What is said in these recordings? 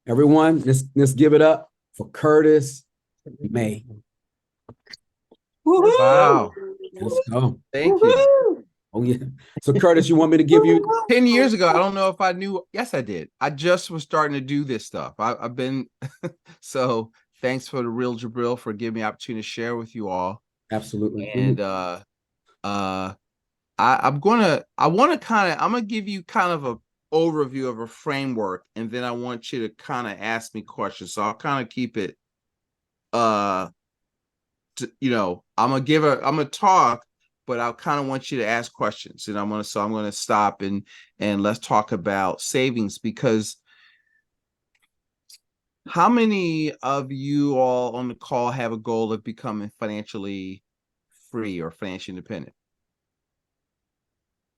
Everyone, let's give it up for Curtis May. Wow. Let's go. Thank you. Oh yeah. So Curtis, you want me to give you 10 years ago, I don't know if I knew. Yes, I did. I just was starting to do this stuff. I've been so thanks for the real Jubril for giving me the opportunity to share with you all. absolutely. And I'm gonna give you kind of a overview of a framework, and then I want you to kind of ask me questions. So I'll kind of keep it I'm gonna talk, but I kind of want you to ask questions, and I'm gonna stop and let's talk about savings, because how many of you all on the call have a goal of becoming financially free or financially independent?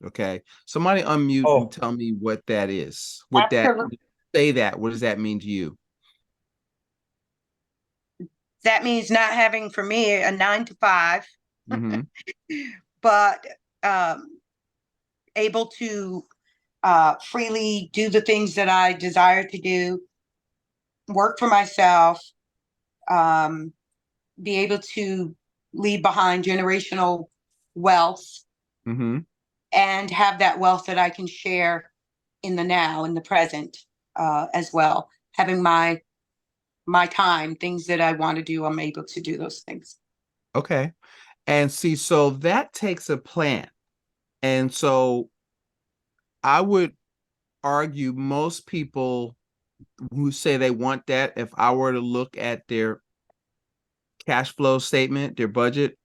Okay, somebody unmute and tell me what that is. What that say that? What does that mean to you? That means not having, for me, a 9 to 5, Mm-hmm. but able to freely do the things that I desire to do, work for myself, be able to leave behind generational wealth, Mm-hmm. and have that wealth that I can share in the now, in the present, as well. Having my time, things that I want to do, I'm able to do those things. Okay. And see, so that takes a plan. And so I would argue most people who say they want that, if I were to look at their cash flow statement, their budget,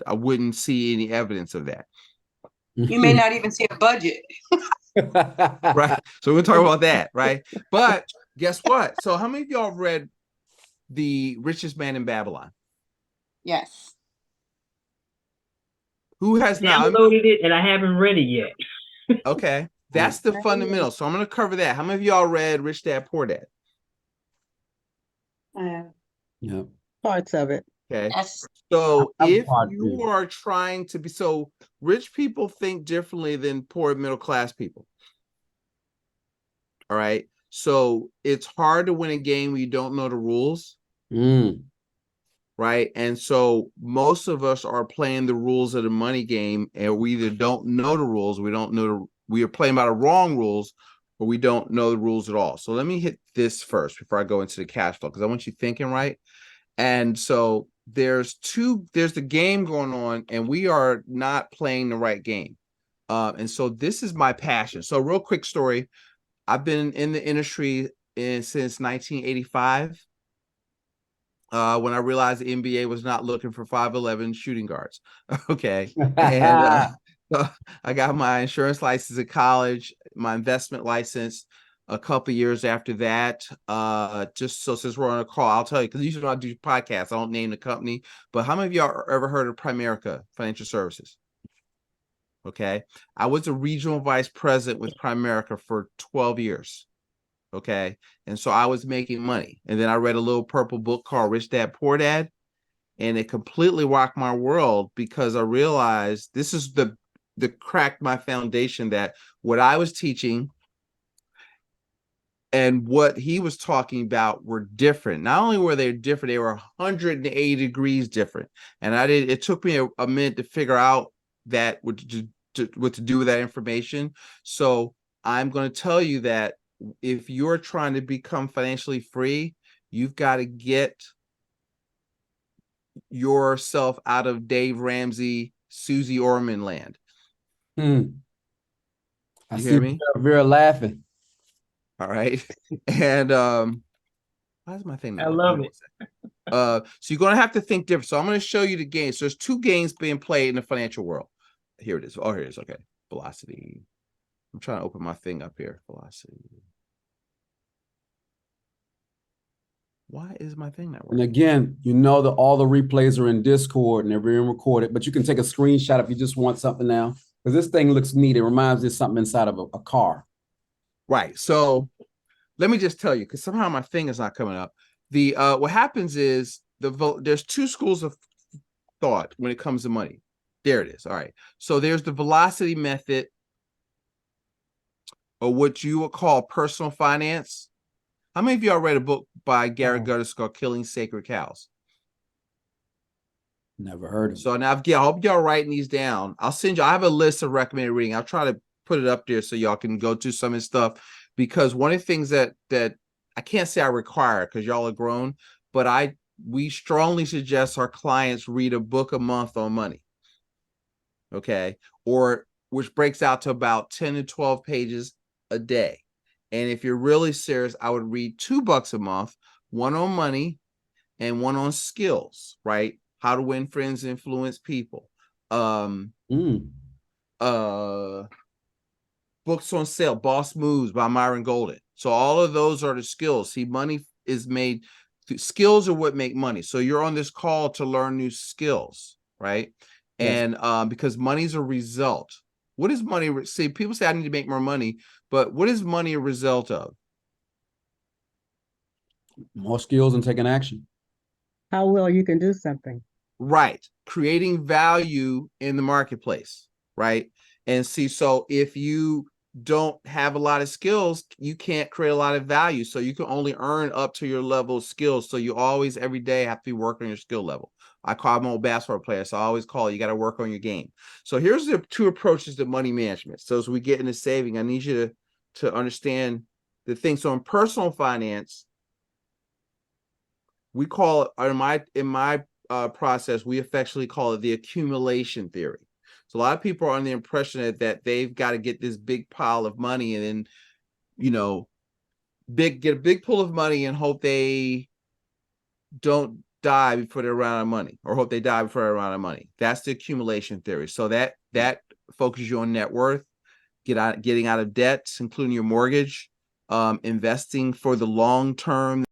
I wouldn't see any evidence of that. You may not even see a budget. Right. So we're talking about that, right? But guess what? So how many of y'all read The Richest Man in Babylon? Yes. Who has not? Downloaded it and I haven't read it yet. Okay. That's the fundamental. So I'm going to cover that. How many of y'all read Rich Dad Poor Dad? Yeah. Parts of it. Okay. Yes. So if you are trying to be, so rich people think differently than poor middle class people. All right. So it's hard to win a game when you don't know the rules. Right. And so most of us are playing the rules of the money game, and we either don't know the rules, we are playing by the wrong rules, or we don't know the rules at all. So let me hit this first before I go into the cash flow, because I want you thinking right. And so there's the game going on, and we are not playing the right game. And so this is my passion. So real quick story. I've been in the industry since 1985. When I realized the NBA was not looking for 5'11" shooting guards. Okay. And so I got my insurance license at college, my investment license a couple years after that. Just so since we're on a call, I'll tell you, because usually when I do podcasts, I don't name the company, but how many of y'all ever heard of Primerica Financial Services? Okay. I was a regional vice president with Primerica for 12 years. Okay. And so I was making money. And then I read a little purple book called Rich Dad Poor Dad. And it completely rocked my world, because I realized this is the cracked my foundation, that what I was teaching and what he was talking about were different. Not only were they different, they were 180 degrees different. And it took me a minute to figure out that what to do with that information. So I'm going to tell you that if you're trying to become financially free, you've got to get yourself out of Dave Ramsey, Susie Orman land. I You see hear me? Vera laughing. All right. And why's my thing? I love it. So you're going to have to think different. So I'm going to show you the games. So there's two games being played in the financial world. Here it is. Oh, here it is. Okay. Velocity. I'm trying to open my thing up here. Velocity. Why is my thing not working? And again, you know that all the replays are in Discord and they're being recorded, but you can take a screenshot if you just want something now, because this thing looks neat. It reminds me of something inside of a car. Right. So let me just tell you, because somehow my thing is not coming up. The what happens is there's two schools of thought when it comes to money. There it is. All right. So there's the velocity method, or what you would call personal finance. How many of y'all read a book by Gary Oh. Curtis called Killing Sacred Cows? Never heard of it. So now I hope y'all writing these down. I'll send you, I have a list of recommended reading. I'll try to put it up there so y'all can go to some of this stuff, because one of the things that I can't say I require because y'all are grown, but we strongly suggest our clients read a book a month on money. Okay. Or which breaks out to about 10 to 12 pages a day. And if you're really serious, I would read $2 a month, one on money and one on skills, right? How to win friends, influence people. Mm. Books on sale, Boss Moves by Myron Golden. So all of those are the skills. See, money is made, skills are what make money. So you're on this call to learn new skills, right? Yes. And because money's a result. What is money? See, people say I need to make more money, but what is money a result of? More skills and taking action. How well you can do something. Right. Creating value in the marketplace, right? And see, so if you don't have a lot of skills, you can't create a lot of value. So you can only earn up to your level of skills. So you always, every day, have to be working on your skill level. I'm an old basketball player, so I always call you got to work on your game. So here's the two approaches to money management. So as we get into saving, I need you to understand the thing. So in personal finance, we call it, in my process, we affectionately call it the accumulation theory. So a lot of people are on the impression that they've got to get this big pile of money and then, you know, get a big pool of money and hope they don't die before they run out of money, or hope they die before they run out of money. That's the accumulation theory. So that focuses you on net worth, getting out of debts, including your mortgage, investing for the long term.